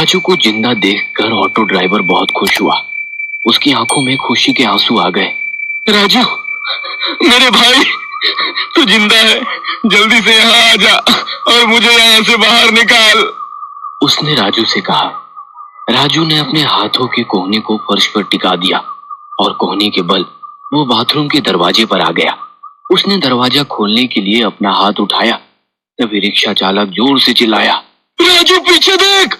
राजू को जिंदा देखकर ऑटो ड्राइवर बहुत खुश हुआ। उसकी आंखों में खुशी के आंसू आ गए। राजू, मेरे भाई, तू जिंदा है। जल्दी से यहाँ आ जा और मुझे यहाँ से बाहर निकाल, उसने राजू से कहा। राजू ने अपने हाथों के कोहनी को फर्श पर टिका दिया और कोहनी के बल वो बाथरूम के दरवाजे पर आ गया। उसने दरवाजा खोलने के लिए अपना हाथ उठाया, तभी रिक्शा चालक जोर से चिल्लाया, राजू पीछे देख।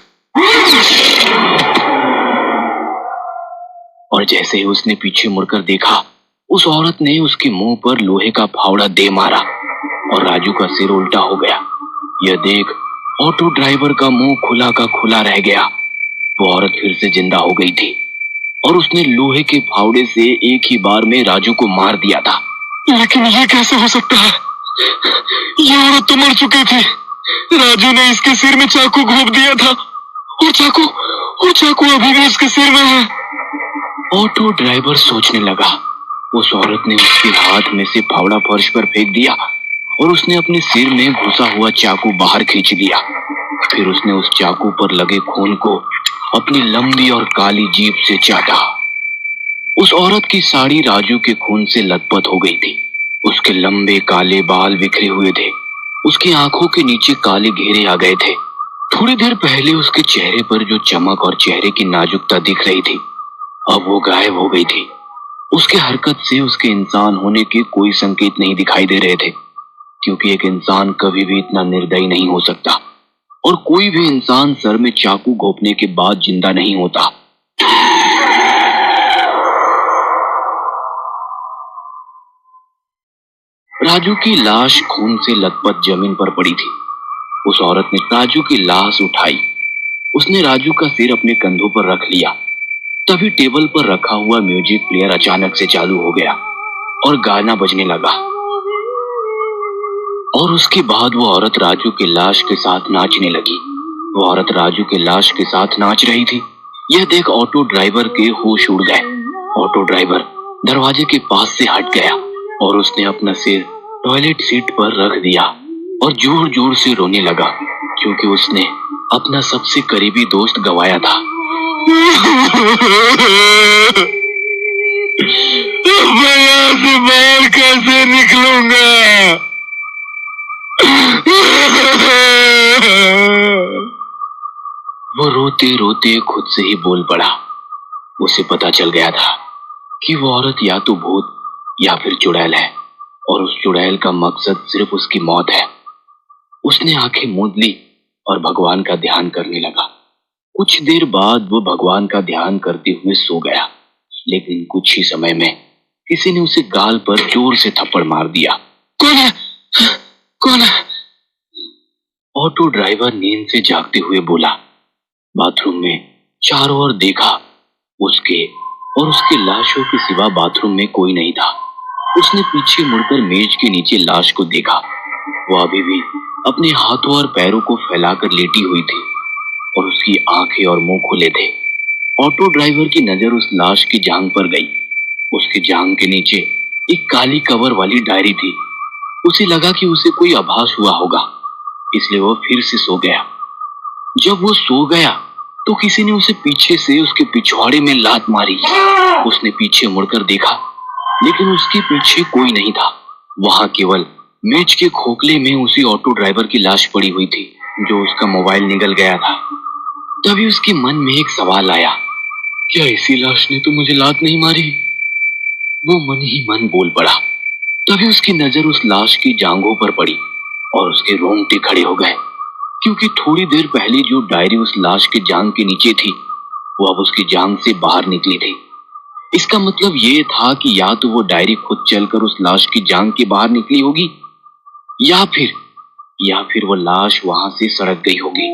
और जैसे ही उसने पीछे मुड़कर देखा, उस औरत ने उसके मुंह पर लोहे का फावड़ा दे मारा और राजू का सिर उल्टा हो गया। यह देख ऑटो ड्राइवर का मुंह खुला का खुला रह गया। वो औरत फिर से जिंदा हो गई थी और उसने लोहे के फावड़े से एक ही बार में राजू को मार दिया था। लेकिन ये कैसे हो सकता है? ये औरत तो मर चुकी थी। राजू ने इसके सिर में चाकू घोंप दिया था और चाकू अभी भी उसके सिर में है। ऑटो ड्राइवर सोचने लगा। उस औरत ने उसके हाथ में से फावड़ा फर्श पर फेंक दिया और उसने अपने सिर में घुसा हुआ चाकू बाहर खींच लिया। फिर उसने उस चाकू पर लगे खून को अपनी लंबी और काली जीभ से चाटा। उस औरत की साड़ी राजू के खून से लथपथ हो गई थी। उसके लंबे काले बाल बिखरे हुए थे। उसकी आंखों के नीचे काले घेरे आ गए थे। थोड़ी देर पहले उसके चेहरे पर जो चमक और चेहरे की नाजुकता दिख रही थी, अब वो गायब हो गई थी। उसके हरकत से उसके इंसान होने के कोई संकेत नहीं दिखाई दे रहे थे, क्योंकि एक इंसान कभी भी इतना निर्दयी नहीं हो सकता और कोई भी इंसान सर में चाकू घोंपने के बाद जिंदा नहीं होता। राजू की लाश खून से लथपथ जमीन पर पड़ी थी। उस औरत ने राजू की लाश उठाई। उसने राजू का सिर अपने कंधों पर रख लिया। तभी टेबल पर रखा हुआ म्यूजिक प्लेयर अचानक से चालू हो गया और गाना बजने लगा। और उसके बाद वो औरत राजू की लाश के साथ नाचने लगी। वो औरत राजू की लाश के साथ नाच रही थी। यह देख ऑटो ड्राइवर के होश उड़ गए। ऑटो ड्राइवर दरवाजे के पास से हट गया और उसने अपना सिर टॉयलेट सीट पर रख दिया और जोर जोर से रोने लगा, क्योंकि उसने अपना सबसे करीबी दोस्त गवाया था। मैं यहाँ से बाहर कैसे निकलूंगा? वो रोते रोते खुद से ही बोल पड़ा। उसे पता चल गया था कि वो औरत या तो भूत या फिर चुड़ैल है और उस चुड़ैल का मकसद सिर्फ उसकी मौत है। उसने आंखें मूंद ली और भगवान का ध्यान करने लगा। कुछ देर बाद वो भगवान का ध्यान करते हुए सो गया, लेकिन कुछ ही समय में किसी ने उसे गाल पर जोर से थप्पड़ मार दिया। कौन है? कौन है? ऑटो ड्राइवर नींद से जागते हुए बोला। बाथरूम में चारों ओर देखा। उसके और उसके लाशों के सिवा बाथरूम में कोई नहीं था। उसने पीछे मुड़कर मेज के नीचे लाश को देखा। वो अभी भी अपने हाथों और पैरों को फैलाकर लेटी हुई थी और उसकी आंखें और मुंह खुले थे। ऑटो ड्राइवर की नजर उस लाश की जांघ पर गई। उसके जांघ के नीचे एक काली कवर वाली डायरी थी। उसे लगा कि उसे कोई आभास हुआ होगा, इसलिए वो फिर से सो गया। जब वो सो गया तो किसी ने उसे पीछे से उसके पिछवाड़े में लात मारी। उसने पीछे मुड़कर देखा, लेकिन उसके पीछे कोई नहीं था। वहां केवल मेज के खोखले में उसी ऑटो ड्राइवर की लाश पड़ी हुई थी, जो उसका मोबाइल निगल गया था। तभी उसके मन में एक सवाल आया, क्या इसी लाश ने तो मुझे लात नहीं मारी? वो मन ही मन बोल पड़ा। तभी उसकी नजर उस लाश की जांघों पर पड़ी और उसके रोंगटे खड़े हो गए, क्योंकि थोड़ी देर पहले जो डायरी उस लाश के जांघ के नीचे थी, वो अब उसकी जांघ से बाहर निकली थी। इसका मतलब ये था कि या तो वो डायरी खुद चलकर उस लाश की जांघ के बाहर निकली होगी या फिर वो लाश वहां से सड़क गई होगी।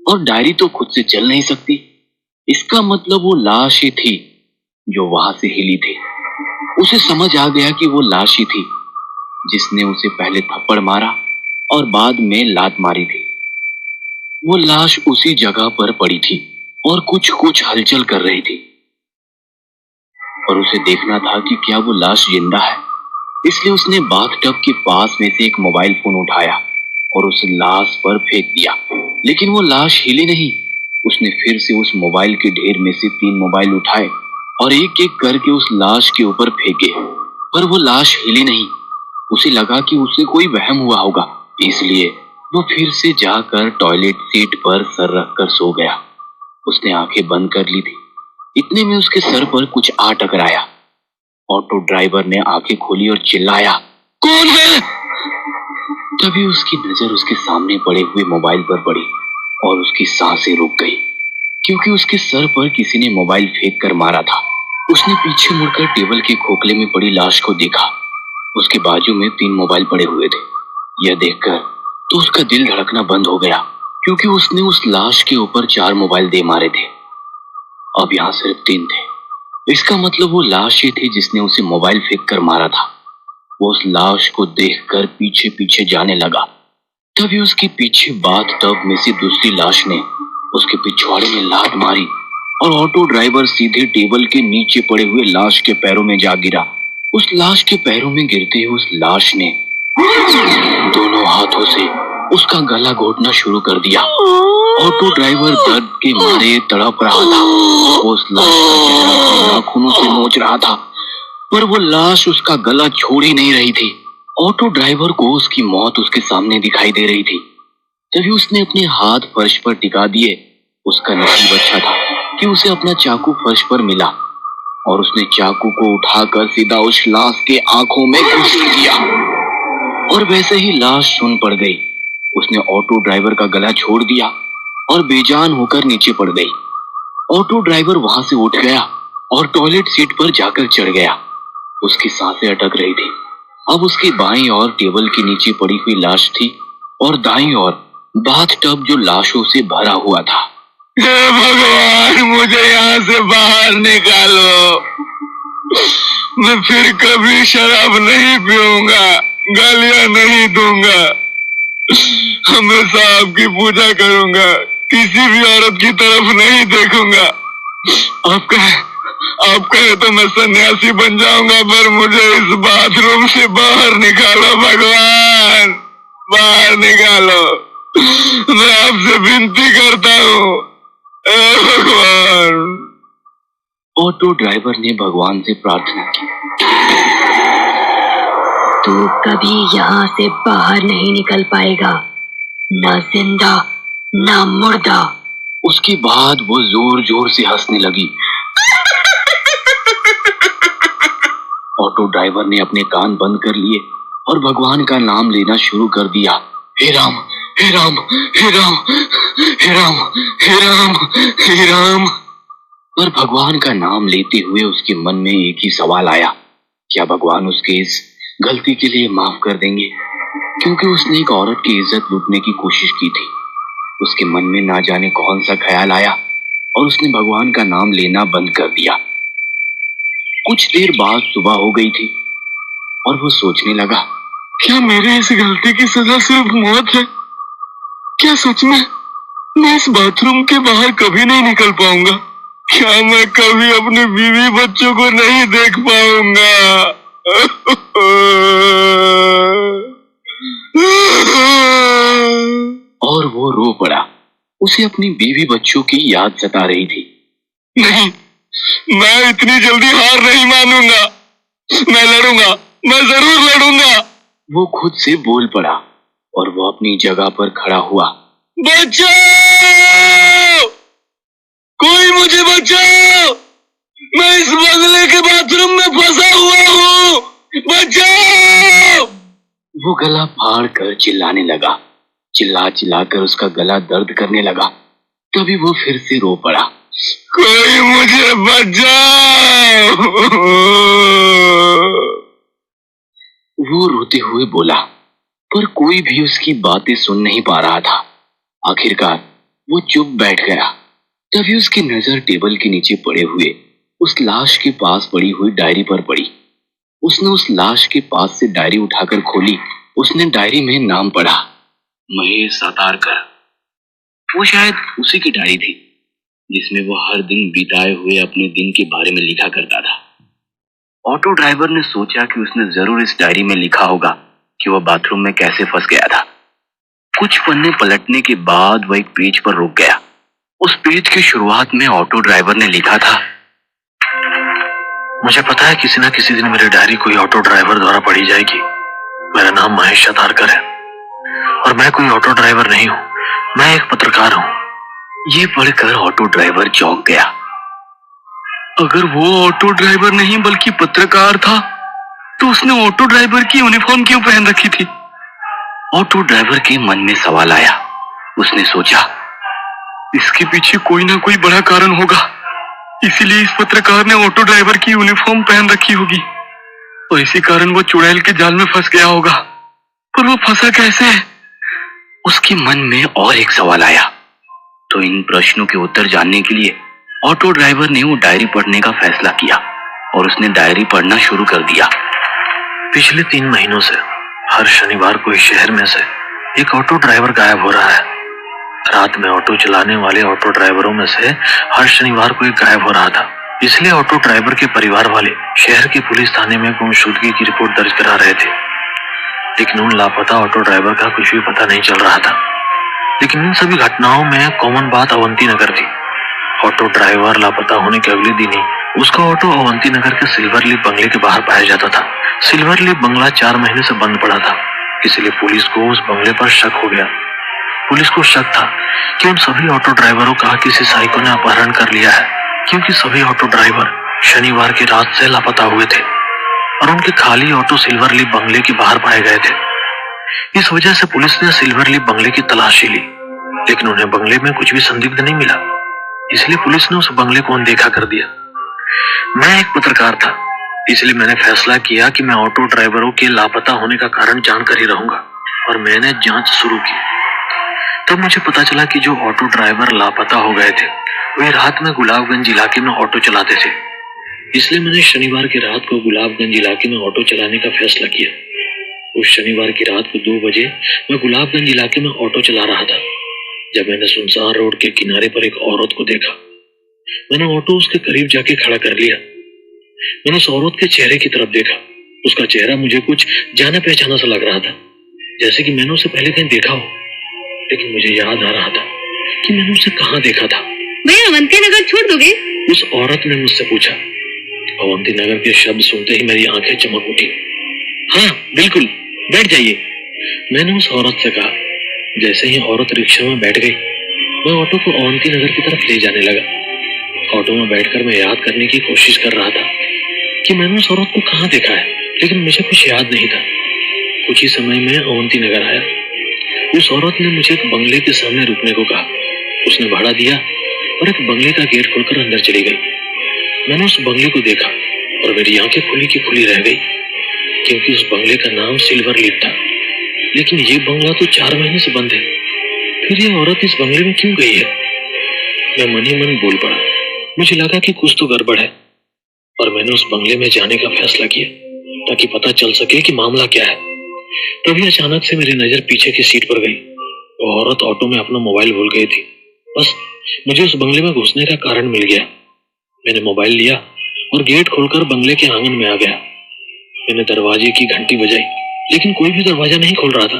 और डायरी तो खुद से चल नहीं सकती। इसका मतलब वो लाश ही थी जो वहां से हिली थी। उसे समझ आ गया कि वो लाश ही थी जिसने उसे पहले थप्पड़ मारा और बाद में लात मारी थी। वो लाश उसी जगह पर पड़ी थी और कुछ कुछ हलचल कर रही थी और उसे देखना था कि क्या वो लाश जिंदा है। इसलिए उसने बाथटब के पास में से एक मोबाइल फोन उठाया और उस लाश पर फेंक दिया, लेकिन वो लाश हिले नहीं। उसने फिर से उस मोबाइल के ढेर में से 3 मोबाइल उठाए और एक एक करके उस लाश के ऊपर फेंके, पर वो लाश हिली नहीं। उसे लगा कि उसे कोई वहम हुआ होगा, इसलिए वो फिर से जाकर टॉयलेट सीट पर सर रखकर सो गया। उसने आंखें बंद कर ली थी, इतने में उसके सर पर कुछ आ टकराया। ऑटो ड्राइवर ने आंखें खोली और चिल्लाया, कौन है? तभी उसकी नजर उसके सामने पड़े हुए मोबाइल पर पड़ी और उसकी सांसें रुक गई, क्योंकि उसके सर पर किसी ने मोबाइल फेंक कर मारा था। उसने पीछे मुड़कर टेबल के खोखले में पड़ी लाश को देखा। उसके बाजू में 3 मोबाइल पड़े हुए थे। यह देखकर तो उसका दिल धड़कना बंद हो गया, क्योंकि उसने उस लाश के ऊपर 4 मोबाइल दे मारे थे। अब यहाँ सिर्फ 3 थे। इसका मतलब वो लाश ही थी जिसने उसे मोबाइल फेंक कर मारा था। वो उस लाश को देखकर पीछे पीछे जाने लगा। तभी उसके पीछे बाथ टब में से दूसरी लाश ने उसके पिछवाड़े में लात मारी और ऑटो ड्राइवर सीधे टेबल के नीचे पड़े हुए लाश के पैरों में जा गिरा। उस लाश के पैरों में गिरते ही उस लाश ने दोनों हाथों से उसका गला घोटना शुरू कर दिया। ऑटो ड्राइवर दर्द के मारे तड़प रहा था। वो उस लाश का चेहरा अपने नाखूनों से नोच रहा था, पर वो लाश उसका गला छोड़ ही नहीं रही थी। ऑटो ड्राइवर को उसकी मौत उसके सामने दिखाई दे रही थी। तभी उसने अपने हाथ फर्श पर टिका दिए। उसका नसीब अच्छा था कि उसे अपना चाकू फर्श पर मिला और उसने चाकू को उठाकर सीधा उस लाश के आंखों में घुस दिया और वैसे ही लाश सुन पड़ गई। उसने ऑटो ड्राइवर का गला छोड़ दिया और बेजान होकर नीचे पड़ गई। ऑटो ड्राइवर वहां से उठ गया और टॉयलेट सीट पर जाकर चढ़ गया। उसकी सांसें अटक रही थी। अब उसकी बाईं ओर टेबल के नीचे पड़ी हुई लाश थी और दाईं ओर बाथ टब जो लाशों से भरा हुआ था। हे भगवान, मुझे यहाँ से बाहर निकालो। मैं फिर कभी शराब नहीं पीऊंगा, गालियां नहीं दूंगा, हमेशा आपकी पूजा करूंगा, किसी भी औरत की तरफ नहीं देखूंगा। आपका है तो मैं सन्यासी बन जाऊंगा, पर मुझे इस बाथरूम से बाहर निकालो भगवान, बाहर निकालो। मैं आपसे विनती करता हूँ, भगवान। ऑटो ड्राइवर ने भगवान से प्रार्थना की, तू कभी यहाँ से बाहर नहीं निकल पाएगा, ना जिंदा ना मुर्दा। उसके बाद वो जोर जोर से हंसने लगी। ऑटो ड्राइवर ने अपने कान बंद कर लिए और भगवान का नाम लेना शुरू कर दिया। हे राम, हे राम, हे राम, हे राम, हे राम, हे राम। पर भगवान का नाम लेते हुए उसके मन में एक ही सवाल आया, क्या भगवान उसके इस गलती के लिए माफ कर देंगे? क्योंकि उसने एक औरत की इज्जत लूटने की कोशिश की थी। उसके मन में ना जाने कौन सा ख्याल आया और उसने भगवान का नाम लेना बंद कर दिया। कुछ देर बाद सुबह हो गई थी और वो सोचने लगा, क्या मेरे इस गलती की सजा सिर्फ मौत है? क्या सच में मैं इस बाथरूम के बाहर कभी नहीं निकल पाऊंगा? क्या मैं कभी अपने बीवी बच्चों को नहीं देख पाऊंगा? और वो रो पड़ा। उसे अपनी बीवी बच्चों की याद सता रही थी। नहीं, मैं इतनी जल्दी हार नहीं मानूंगा, मैं लड़ूंगा, मैं जरूर लड़ूंगा। वो खुद से बोल पड़ा और वो अपनी जगह पर खड़ा हुआ। बचाओ! कोई मुझे बचाओ! मैं इस बंगले के बाथरूम में फंसा हुआ हूँ, बचाओ! वो गला फाड़ कर चिल्लाने लगा। चिल्ला चिल्ला कर उसका गला दर्द करने लगा। तभी वो फिर से रो पड़ा, कोई मुझे बचाओ! वो रोते हुए बोला, पर कोई भी उसकी बातें सुन नहीं पा रहा था। आखिरकार वो चुप बैठ गया। तभी उसकी नजर टेबल के नीचे पड़े हुए उस लाश के पास पड़ी हुई डायरी पर पड़ी। उसने उस लाश के पास से डायरी उठाकर खोली। उसने डायरी में नाम पढ़ा, महेश सातारकर। वो शायद उसी की डायरी थी जिसमें वो हर दिन बिताए हुए अपने दिन के बारे में लिखा करता था। ऑटो ड्राइवर ने सोचा कि उसने जरूर इस डायरी में लिखा होगा कि वह बाथरूम में कैसे फंस गया था। कुछ पन्ने पलटने के बाद वह एक पेज पर रुक गया उस पेज की शुरुआत में ऑटो ड्राइवर ने लिखा था, मुझे पता है किसी न किसी दिन मेरी डायरी कोई ऑटो ड्राइवर द्वारा पढ़ी जाएगी। मेरा नाम महेश शतारकर है और मैं कोई ऑटो ड्राइवर नहीं हूँ, मैं एक पत्रकार हूँ। ये पढ़कर ऑटो ड्राइवर चौंक गया। अगर वो ऑटो ड्राइवर नहीं बल्कि पत्रकार था तो उसने ऑटो ड्राइवर की यूनिफॉर्म क्यों पहन रखी थी? ऑटो ड्राइवर के मन में सवाल आया। उसने सोचा, इसके पीछे कोई ना कोई बड़ा कारण होगा, इसीलिए इस पत्रकार ने ऑटो ड्राइवर की यूनिफॉर्म पहन रखी होगी और इसी कारण वो चुड़ैल के जाल में फंस गया होगा। पर वो फंसा कैसे? उसके मन में और एक सवाल आया। तो इन प्रश्नों के उत्तर जानने के लिए ऑटो ड्राइवर ने वो डायरी पढ़ने का फैसला किया और उसने डायरी पढ़ना शुरू कर दिया। पिछले 3 महीनों से हर शनिवार को इस शहर में से एक ऑटो ड्राइवर गायब हो रहा है। रात में ऑटो चलाने वाले ऑटो ड्राइवरों में से हर शनिवार को एक गायब हो रहा था। इसलिए ऑटो ड्राइवर के परिवार वाले शहर के पुलिस थाने में गुमशुदगी की रिपोर्ट दर्ज करा रहे थे, लेकिन उन लापता ऑटो ड्राइवर का कुछ भी पता नहीं चल रहा था। लेकिन इन सभी घटनाओं में कॉमन बात अवंती नगर थी। ऑटो ड्राइवर लापता होने के अगले दिन ही उसका ऑटो अवंती नगर के सिल्वर लीफ बंगले के बाहर पाया जाता था। सिल्वर लीफ बंगला 4 महीने से बंद पड़ा था, इसलिए पुलिस को उस बंगले पर शक हो गया। पुलिस को शक था कि उन सभी ऑटो ड्राइवरों का किसी साइको ने अपहरण कर लिया है, क्योंकि सभी ऑटो ड्राइवर शनिवार की रात से लापता हुए थे और उनके खाली ऑटो सिल्वर लीफ बंगले के बाहर पाए गए थे। इस वजह से पुलिस ने सिल्वर लीफ बंगले की तलाशी ली, लेकिन उन्हें बंगले में कुछ भी संदिग्ध नहीं मिला, इसलिए पुलिस ने उस बंगले को अनदेखा कर दिया। मैं एक पत्रकार था, इसलिए मैंने फैसला किया कि मैं ऑटो ड्राइवरों के लापता होने का कारण जानकर ही रहूंगा और मैंने जांच शुरू की। तब मुझे पता चला कि जो ऑटो ड्राइवर लापता हो गए थे वे रात में गुलाबगंज इलाके में ऑटो चलाते थे। इसलिए मैंने शनिवार की रात को गुलाबगंज इलाके में ऑटो चलाने का फैसला किया। उस शनिवार की रात को 2 बजे मैं गुलाबगंज इलाके में ऑटो चला रहा था जब मैंने सुनसान रोड के किनारे पर एक औरत को देखा। मैंने ऑटो उसके करीब जाके खड़ा कर लिया। मैंने उस औरत के चेहरे की तरफ देखा। उसका चेहरा मुझे कुछ जाना पहचाना सा लग रहा था, जैसे कि मैंने उसे पहले कहीं देखा हो, लेकिन मुझे याद आ रहा था कि मैंने उसे कहाँ देखा था। भैया अवंती नगर छोड़ दोगे? उस औरत ने मुझसे पूछा। अवंती नगर के शब्द सुनते ही मेरी आंखें चमक उठी। हाँ बिल्कुल, बैठ जाइए, मैंने उस औरत से कहा। जैसे ही औरत रिक्शा में बैठ गई, मैं ऑटो को अवंती नगर की तरफ ले जाने लगा। ऑटो में बैठकर मैं याद करने की कोशिश कर रहा था कि मैंने उस औरत को कहाँ देखा है, लेकिन मुझे कुछ याद नहीं था। कुछ ही समय में अवंती नगर आया। उस औरत ने मुझे एक बंगले के सामने रुकने को कहा। उसने भाड़ा दिया और एक बंगले का गेट खोलकर अंदर चली गई। मैंने उस बंगले को देखा और मेरी आंखें खुली की खुली रह गई, क्योंकि उस बंगले का नाम सिल्वर लीफ था। लेकिन ये बंगला तो 4 महीने से बंद है, फिर ये औरत इस बंगले में क्यों गई है? मैं मन ही मन बोल पड़ा। मुझे लगा कि कुछ तो गड़बड़ है और मैंने उस बंगले में जाने का फैसला किया ताकि पता चल सके कि मामला क्या है। तभी अचानक से मेरी नजर पीछे की सीट पर गई। वो औरत ऑटो में अपना मोबाइल भूल गई थी। बस मुझे उस बंगले में घुसने का कारण मिल गया। मैंने मोबाइल लिया और गेट खोलकर बंगले के आंगन में आ गया। मैंने दरवाजे की घंटी बजाई, लेकिन कोई भी दरवाजा नहीं खोल रहा था,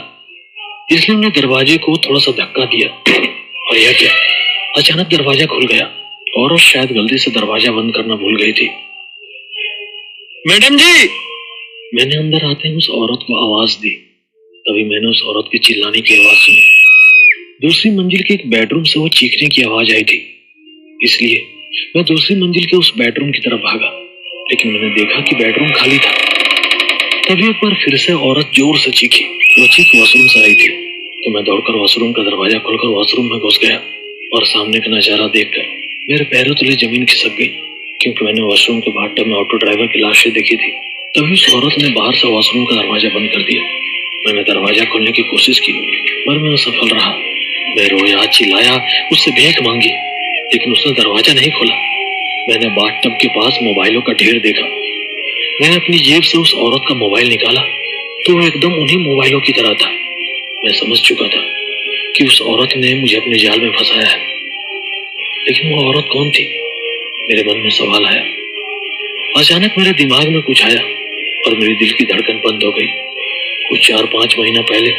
इसलिए मैंने दरवाजे को थोड़ा सा धक्का दिया और यह क्या, अचानक दरवाजा खुल गया। औरत शायद गलती से दरवाजा बंद करना भूल गई थी। मैडम जी, मैंने अंदर आते ही उस औरत को आवाज दी। तभी मैंने उस औरत के चिल्लाने की आवाज सुनी। दूसरी मंजिल के एक बेडरूम से वो चीखने की आवाज आई थी, इसलिए मैं दूसरी मंजिल के उस बेडरूम की तरफ भागा, लेकिन मैंने देखा कि बेडरूम खाली था। तभी एक बार फिर से औरत जोर से चीखी। वो चीख वॉशरूम से आई थी, तो मैं दौड़कर वॉशरूम का दरवाजा खोलकर वॉशरूम में घुस गया और सामने का नजारा देखकर मेरे पैरों तले जमीन खिसक गई, क्योंकि मैंने वॉशरूम के बाथटब में ऑटो ड्राइवर की लाशें देखी थी। तभी उस औरत ने बाहर से वॉशरूम का दरवाजा बंद कर दिया। मैंने दरवाजा खोलने की कोशिश की, पर मैं असफल रहा। मैं रोया, चिल्लाया, उससे भीख मांगी, लेकिन उसने दरवाजा नहीं खोला। मैंने बाथटब के पास मोबाइलों का ढेर देखा। मैंने अपनी जेब से उस औरत का मोबाइल निकाला तो वो एकदम उन्हीं मोबाइलों की तरह था। मैं समझ चुका था कि उस औरत ने मुझे अपने जाल में फंसाया है, लेकिन वो औरत कौन थी? मेरे मन में सवाल आया। अचानक मेरे दिमाग में कुछ आया और मेरे दिल की धड़कन बंद हो गई। कुछ 4-5 महीना पहले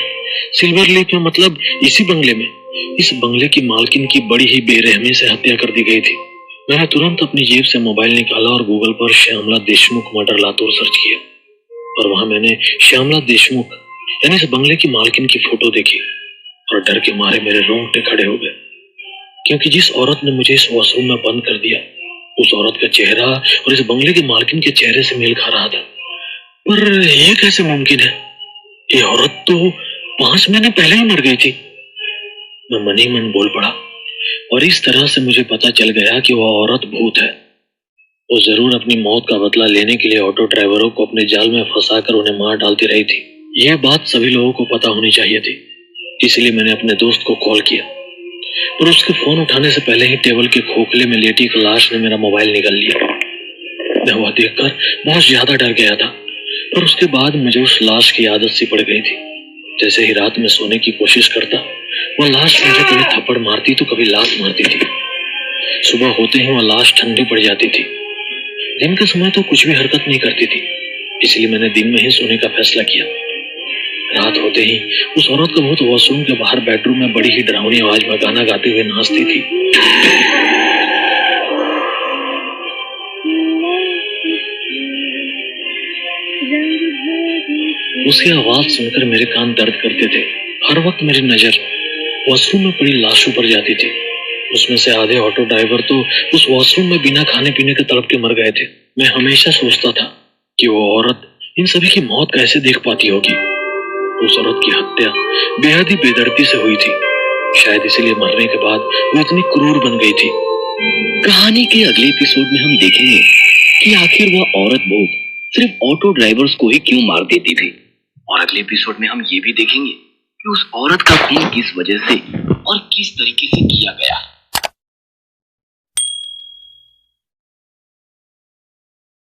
सिल्वर लीफ में, मतलब इसी बंगले में, इस बंगले की मालकिन की बड़ी ही बेरहमी से हत्या कर दी गई थी। मैंने तुरंत अपनी जेब से मोबाइल निकाला और गूगल पर श्यामला देशमुख मर्डर लातूर सर्च किया और वहां मैंने श्यामला देशमुख यानी इस बंगले की मालकिन की फोटो देखी और डर के मारे मेरे रोंगटे खड़े हो गए, क्योंकि जिस औरत ने मुझे इस वॉशरूम में बंद कर दिया उस औरत का चेहरा और इस बंगले की मालकिन के चेहरे से मेल खा रहा था। पर यह कैसे मुमकिन है? ये औरत तो 5 महीने पहले ही मर गई थी। मैं मन ही मन बोल पड़ा और इस तरह से मुझे पता चल गया कि वह औरत भूत है। वो जरूर अपनी मौत का बदला लेने के लिए ऑटो ड्राइवरों को अपने जाल में फंसाकर उन्हें मार डालती रही थी। यह बात सभी लोगों को पता होनी चाहिए थी, इसलिए मैंने अपने दोस्त को कॉल किया, पर उसके फोन उठाने से पहले ही टेबल के खोखले में लेटी एक लाश ने मेरा मोबाइल निकाल लिया। मैं वह देखकर बहुत ज्यादा डर गया था, पर उसके बाद मुझे उस लाश की आदत सी पड़ गई थी। जैसे ही रात में सोने की कोशिश करता वह लाश मुझे कभी थप्पड़ मारती तो कभी लात मारती थी। सुबह होते ही वह लाश ठंडी पड़ जाती थी। दिन के समय तो कुछ भी हरकत नहीं करती थी, इसलिए मैंने दिन में ही सोने का फैसला किया। रात होते ही उस औरत का भूत वॉशरूम के बाहर बेडरूम में बड़ी ही डरावनी आवाज में गाना गाते हुए नाचती थी। उसकी आवाज सुनकर मेरे कान दर्द करते थे। हर वक्त मेरी नजर वॉशरूम में पड़ी लाशों पर जाती थी। उसमें से आधे ऑटो ड्राइवर तो उस वॉशरूम में बिना खाने पीने के तड़प के मर गए थे। मैं हमेशा सोचता था कि वो औरत इन सभी की मौत कैसे देख पाती होगी। उस औरत की हत्या बेहद ही बेदर्दी से हुई थी। शायद इसीलिए मरने के बाद वो इतनी क्रूर बन गई थी। कहानी के अगले एपिसोड में हम देखेंगे कि आखिर वह औरत भूत सिर्फ ऑटो ड्राइवर्स को ही क्यों मार देती थी, और अगले एपिसोड में हम ये भी देखेंगे कि उस औरत का खून किस वजह से और किस तरीके से किया गया।